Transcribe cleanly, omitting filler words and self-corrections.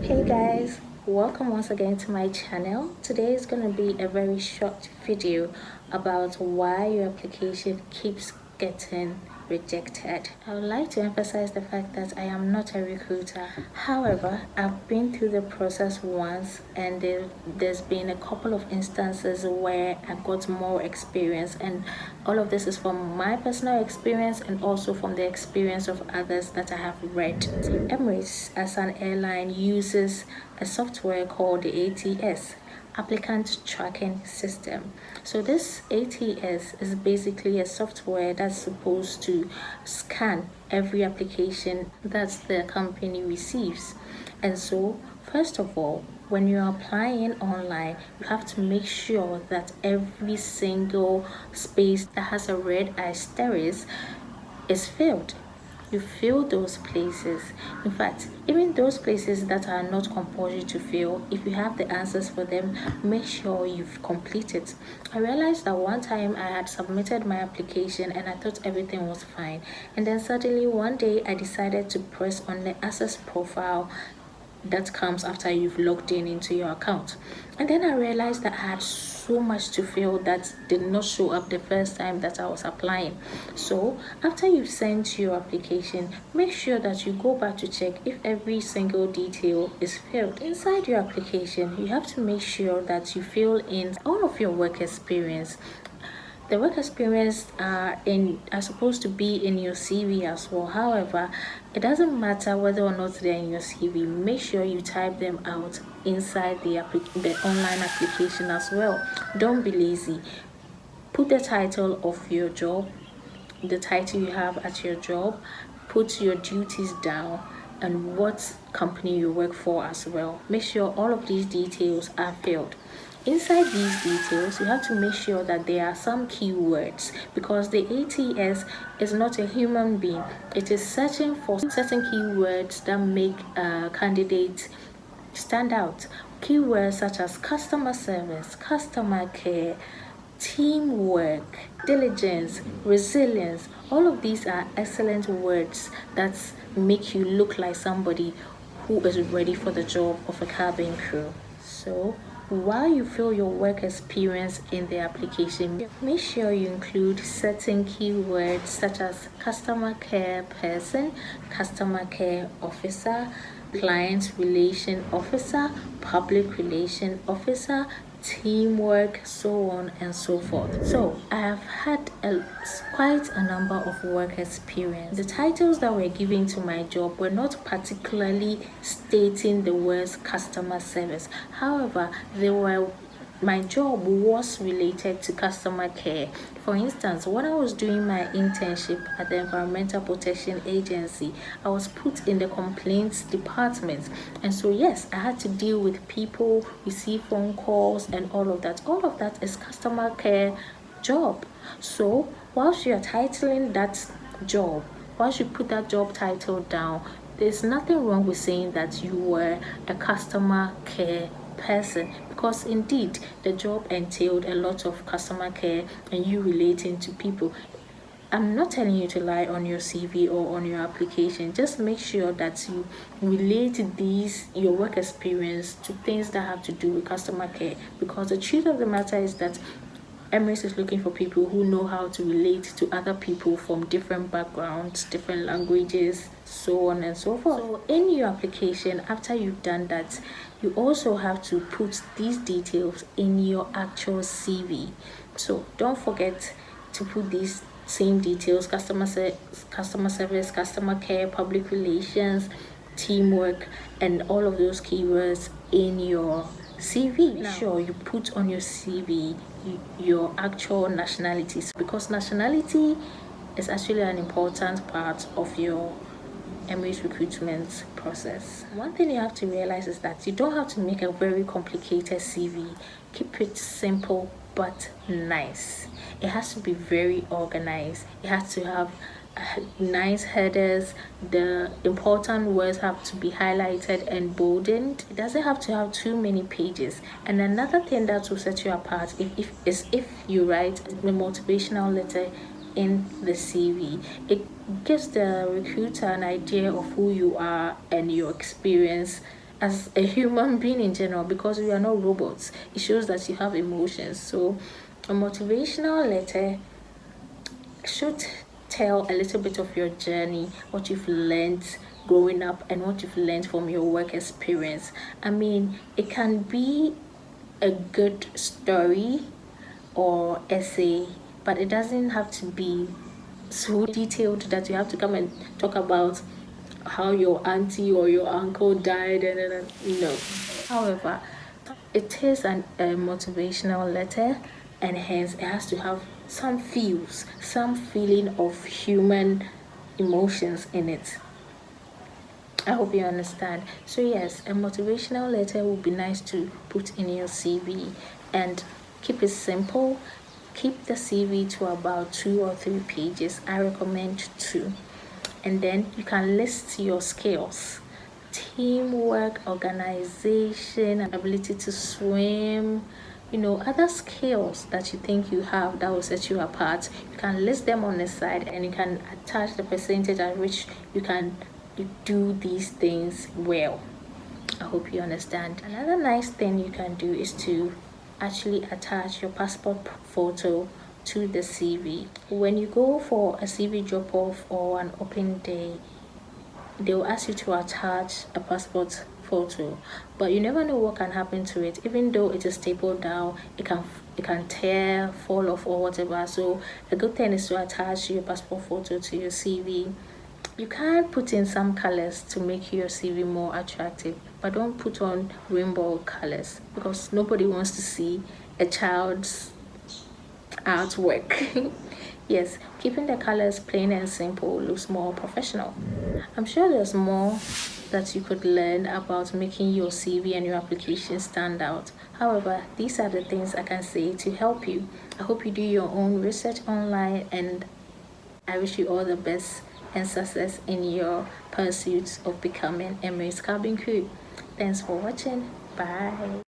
Hey guys, welcome once again to my channel. Today is going to be a very short video about why your application keeps getting rejected. I would like to emphasize the fact that I am not a recruiter. However, I've been through the process once, and there's been a couple of instances where I got more experience, and all of this is from my personal experience and also from the experience of others that I have read. Emirates as an airline uses a software called the ATS, applicant tracking system. So this ATS is basically a software that's supposed to scan every application that the company receives. And so first of all, when you're applying online, you have to make sure that every single space that has a red asterisk is filled. You fill those places. In fact, even those places that are not compulsory to fill, if you have the answers for them, make sure you've completed. I realized that one time I had submitted my application and I thought everything was fine, and then suddenly one day I decided to press on the access profile that comes after you've logged in into your account, and then I realized that I had so much to fill that did not show up the first time that I was applying. So after you've sent your application, make sure that you go back to check if every single detail is filled. Inside your application, you have to make sure that you fill in all of your work experience. The work experience are supposed to be in your CV as well. However, it doesn't matter whether or not they're in your CV. Make sure you type them out inside the online application as well. Don't be lazy. Put the title of your job, the title you have at your job, put your duties down, and what company you work for as well. Make sure all of these details are filled. Inside these details, you have to make sure that there are some keywords, because the ATS is not a human being. It is searching for certain keywords that make a candidate stand out. Keywords such as customer service, customer care, teamwork, diligence, resilience. All of these are excellent words that make you look like somebody who is ready for the job of a cabin crew. So while you fill your work experience in the application, make sure you include certain keywords such as customer care person, customer care officer, client relation officer, public relation officer, teamwork, so on and so forth. So I have had quite a number of work experience. The titles that were given to my job were not particularly stating the words customer service. However, my job was related to customer care. For instance, when I was doing my internship at the Environmental Protection Agency, I was put in the complaints department. And so yes, I had to deal with people, receive phone calls and all of that. All of that is customer care job. So whilst you are titling that job, once you put that job title down, there's nothing wrong with saying that you were a customer care person, because indeed the job entailed a lot of customer care and you relating to people. I'm not telling you to lie on your CV or on your application. Just make sure that you relate your work experience to things that have to do with customer care, because the truth of the matter is that Emirates is looking for people who know how to relate to other people from different backgrounds, different languages, so on and so forth. So in your application, after you've done that, you also have to put these details in your actual CV. So don't forget to put these same details: customer service, customer care, public relations, teamwork, and all of those keywords in your CV. Make sure you put on your CV your actual nationalities, because nationality is actually an important part of your Emirates recruitment process. One thing you have to realize is that you don't have to make a very complicated CV. Keep it simple but nice. It has to be very organized. It has to have nice headers. The important words have to be highlighted and boldened. It doesn't have to have too many pages. And another thing that will set you apart if you write a motivational letter in the CV. It gives the recruiter an idea of who you are and your experience as a human being in general, because we are not robots. It shows that you have emotions. So a motivational letter should tell a little bit of your journey, what you've learned growing up and what you've learned from your work experience. I mean, it can be a good story or essay, but it doesn't have to be so detailed that you have to come and talk about how your auntie or your uncle died and no. However, it is a motivational letter, and hence it has to have some feels, some feeling of human emotions in it. I hope you understand. So yes, a motivational letter would be nice to put in your CV, and keep it simple. Keep the CV to about 2 or 3 pages. I recommend 2. And then you can list your skills: teamwork, organization, ability to swim, other skills that you think you have that will set you apart. You can list them on the side, and you can attach the percentage at which you can do these things well. I hope you understand. Another nice thing you can do is to actually attach your passport photo to the CV. When you go for a CV drop off or an open day, they'll ask you to attach a passport photo, but you never know what can happen to it. Even though it is stapled down, it can tear, fall off, or whatever. So a good thing is to attach your passport photo to your CV. You can put in some colors to make your CV more attractive, but don't put on rainbow colors, because nobody wants to see a child's artwork. Yes, keeping the colors plain and simple looks more professional. I'm sure there's more that you could learn about making your CV and your application stand out. However, these are the things I can say to help you. I hope you do your own research online, and I wish you all the best and success in your pursuit of becoming Emirates cabin crew. Thanks for watching. Bye.